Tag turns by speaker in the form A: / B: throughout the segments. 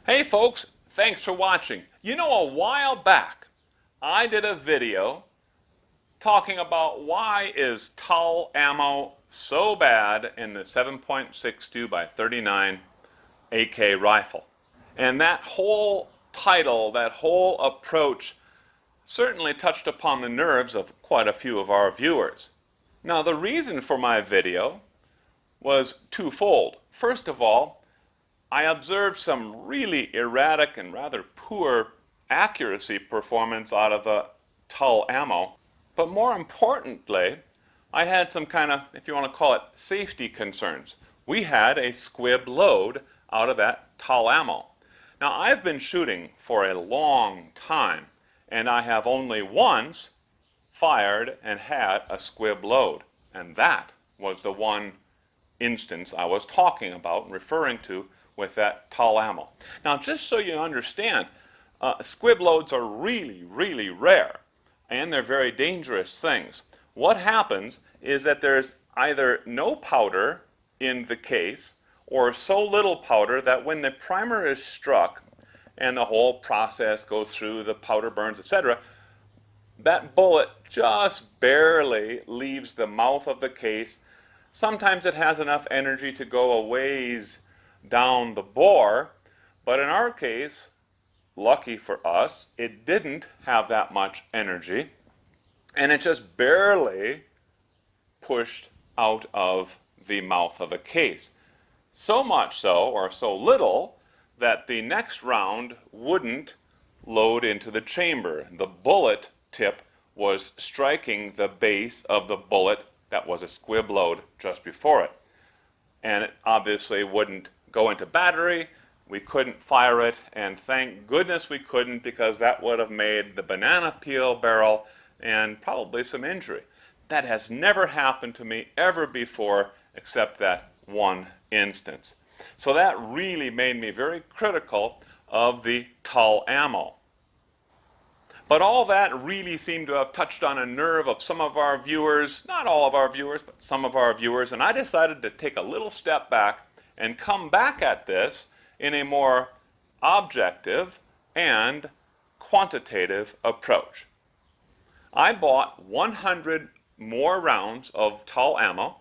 A: Hey folks, thanks for watching. You know, a while back I did a video talking about why is TUL ammo so bad in the 7.62 by 39 AK rifle. And that whole title, that whole approach certainly touched upon the nerves of quite a few of our viewers. Now the reason for my video was twofold. First of all, I observed some really erratic and rather poor accuracy performance out of the TUL ammo. But more importantly, I had some kind of, if you want to call it, safety concerns. We had a squib load out of that TUL ammo. Now, I've been shooting for a long time, and I have only once fired and had a squib load. And that was the one instance I was talking about and referring to with that TUL ammo. Now, just so you understand, squib loads are really rare, and they're very dangerous things. What happens is that there's either no powder in the case or so little powder that when the primer is struck and the whole process goes through, the powder burns, etc., that bullet just barely leaves the mouth of the case. Sometimes it has enough energy to go a ways down the bore, but in our case, lucky for us, it didn't have that much energy, and it just barely pushed out of the mouth of a case. So much so, or so little, that the next round wouldn't load into the chamber. The bullet tip was striking the base of the bullet that was a squib load just before it. And it obviously wouldn't go into battery. We couldn't fire it, and thank goodness we couldn't, because that would have made the banana peel barrel and probably some injury. That has never happened to me ever before except that one instance. So that really made me very critical of the TUL ammo. But all that really seemed to have touched on a nerve of some of our viewers, not all of our viewers, but some of our viewers, and I decided to take a little step back and come back at this in a more objective and quantitative approach. I bought 100 more rounds of TUL ammo,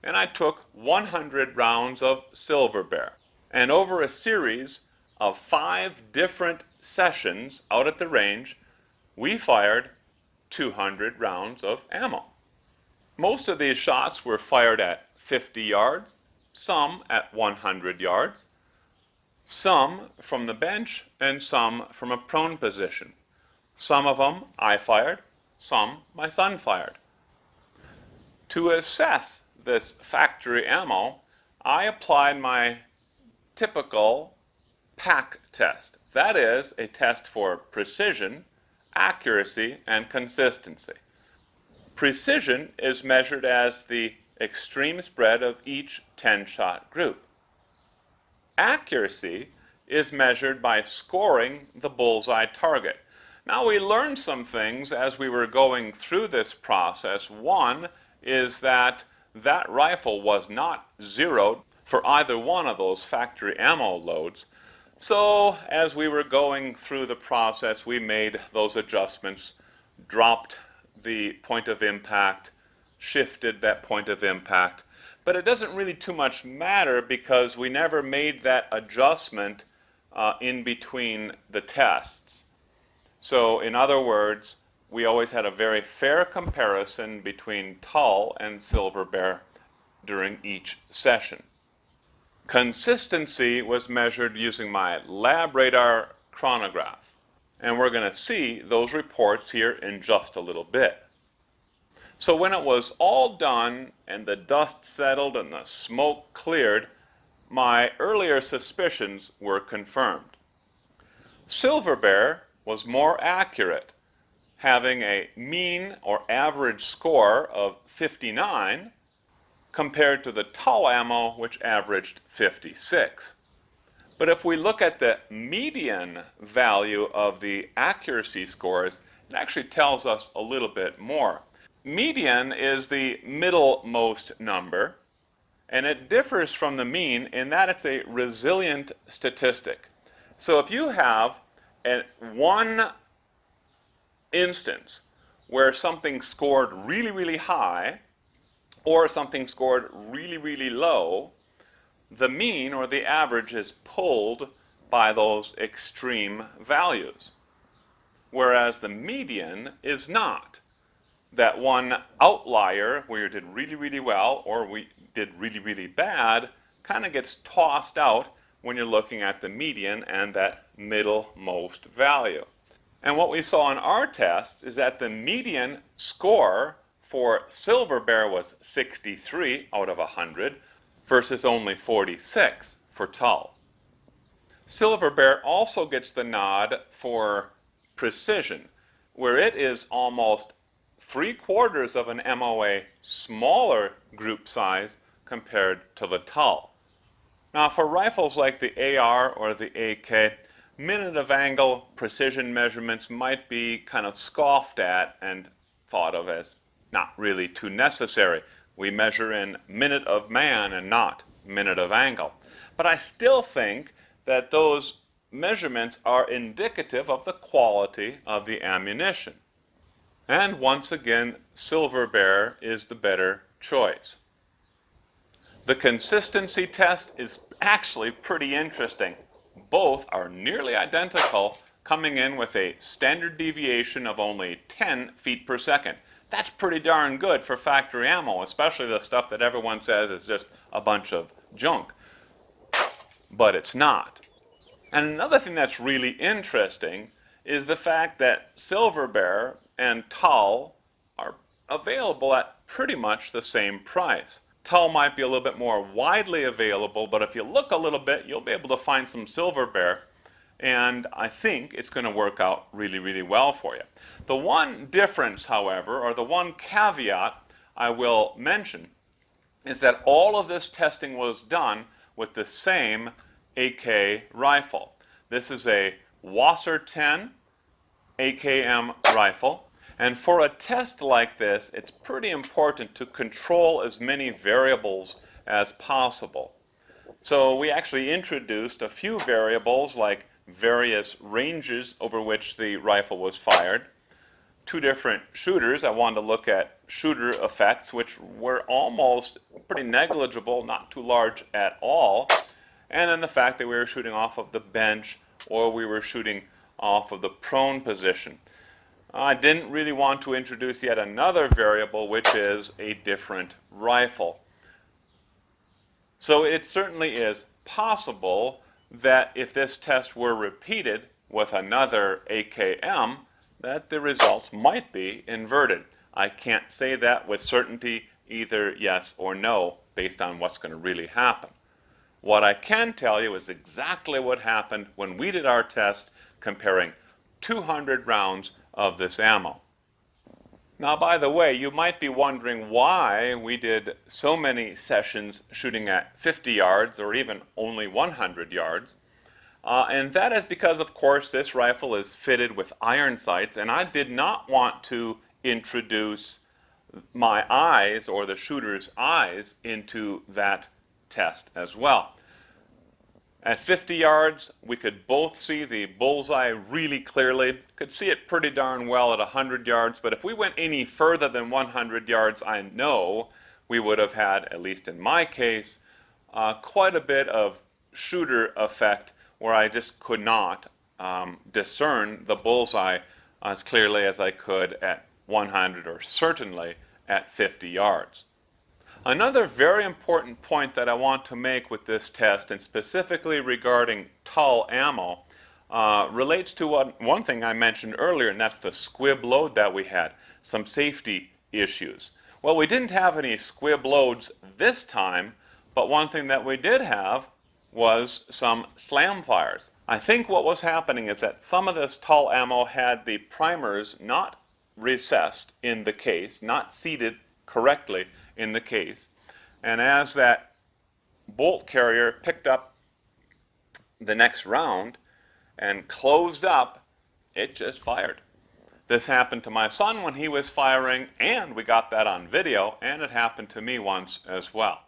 A: and I took 100 rounds of Silver Bear. And over a series of 5 different sessions out at the range, we fired 200 rounds of ammo. Most of these shots were fired at 50 yards, some at 100 yards, some from the bench, and some from a prone position. Some of them I fired, some my son fired. To assess this factory ammo, I applied my typical PAC test. That is a test for precision, accuracy, and consistency. Precision is measured as the extreme spread of each 10-shot group. Accuracy is measured by scoring the bullseye target. Now, we learned some things as we were going through this process. One is that that rifle was not zeroed for either one of those factory ammo loads. So as we were going through the process, we made those adjustments, dropped the point of impact, shifted that point of impact. But it doesn't really too much matter because we never made that adjustment in between the tests. So in other words, we always had a very fair comparison between TUL and Silver Bear during each session. Consistency was measured using my LabRadar chronograph, and we're going to see those reports here in just a little bit. So when it was all done and the dust settled and the smoke cleared, my earlier suspicions were confirmed. Silver Bear was more accurate, having a mean or average score of 59 compared to the TUL ammo, which averaged 56. But if we look at the median value of the accuracy scores, it actually tells us a little bit more. Median is the middlemost number, and it differs from the mean in that it's a resilient statistic. So if you have one instance where something scored really, really high or something scored really, really low, the mean or the average is pulled by those extreme values, whereas the median is not. That one outlier where you did really, really well or we did really, really bad kind of gets tossed out when you're looking at the median and that middlemost value. And what we saw in our test is that the median score for Silver Bear was 63 out of 100 versus only 46 for Tull. Silver Bear also gets the nod for precision, where it is almost 3/4 of an MOA smaller group size compared to the Tull. Now for rifles like the AR or the AK, minute of angle precision measurements might be kind of scoffed at and thought of as not really too necessary. We measure in minute of man and not minute of angle. But I still think that those measurements are indicative of the quality of the ammunition. And once again, Silver Bear is the better choice. The consistency test is actually pretty interesting. Both are nearly identical, coming in with a standard deviation of only 10 feet per second. That's pretty darn good for factory ammo, especially the stuff that everyone says is just a bunch of junk. But it's not. And another thing that's really interesting is the fact that Silver Bear and Tull are available at pretty much the same price. Tull might be a little bit more widely available, but if you look a little bit, you'll be able to find some Silver Bear, and I think it's going to work out really, really well for you. The one difference, however, or the one caveat I will mention, is that all of this testing was done with the same AK rifle. This is a Wasser 10 AKM rifle. And for a test like this, it's pretty important to control as many variables as possible. So we actually introduced a few variables like various ranges over which the rifle was fired, 2 different shooters. I wanted to look at shooter effects, which were almost pretty negligible, not too large at all, and then the fact that we were shooting off of the bench or we were shooting off of the prone position. I didn't really want to introduce yet another variable, which is a different rifle. So it certainly is possible that if this test were repeated with another AKM, that the results might be inverted. I can't say that with certainty, either yes or no, based on what's going to really happen. What I can tell you is exactly what happened when we did our test comparing 200 rounds of this ammo. Now, by the way, you might be wondering why we did so many sessions shooting at 50 yards or even only 100 yards. And that is because, of course, this rifle is fitted with iron sights, and I did not want to introduce my eyes or the shooter's eyes into that test as well. At 50 yards, we could both see the bullseye really clearly, could see it pretty darn well at 100 yards, but if we went any further than 100 yards, I know we would have had, at least in my case, quite a bit of shooter effect where I just could not discern the bullseye as clearly as I could at 100 or certainly at 50 yards. Another very important point that I want to make with this test, and specifically regarding Tull ammo, relates to one thing I mentioned earlier, and that's the squib load that we had, some safety issues. Well, we didn't have any squib loads this time, but one thing that we did have was some slam fires. I think what was happening is that some of this Tull ammo had the primers not recessed in the case, not seated correctly in the case, and as that bolt carrier picked up the next round and closed up, it just fired. This happened to my son when he was firing, and we got that on video, and it happened to me once as well.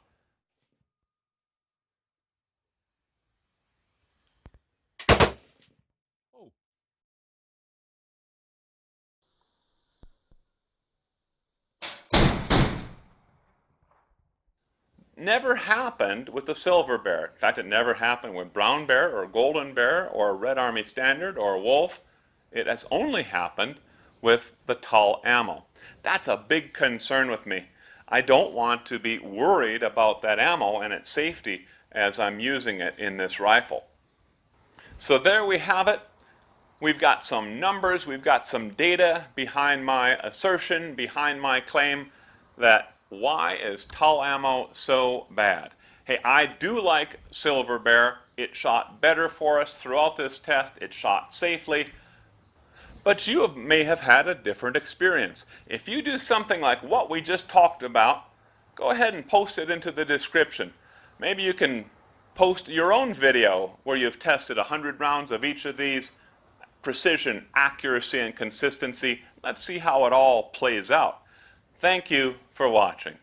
A: never happened with the Silver Bear. In fact, it never happened with Brown Bear or Golden Bear or Red Army Standard or Wolf. It has only happened with the Tull ammo. That's a big concern with me. I don't want to be worried about that ammo and its safety as I'm using it in this rifle. So there we have it. We've got some numbers, we've got some data behind my assertion, behind my claim that why is Tull ammo so bad? Hey, I do like Silver Bear. It shot better for us throughout this test. It shot safely. But you may have had a different experience. If you do something like what we just talked about, go ahead and post it into the description. Maybe you can post your own video where you've tested 100 rounds of each of these. Precision, accuracy, and consistency. Let's see how it all plays out. Thank you for watching.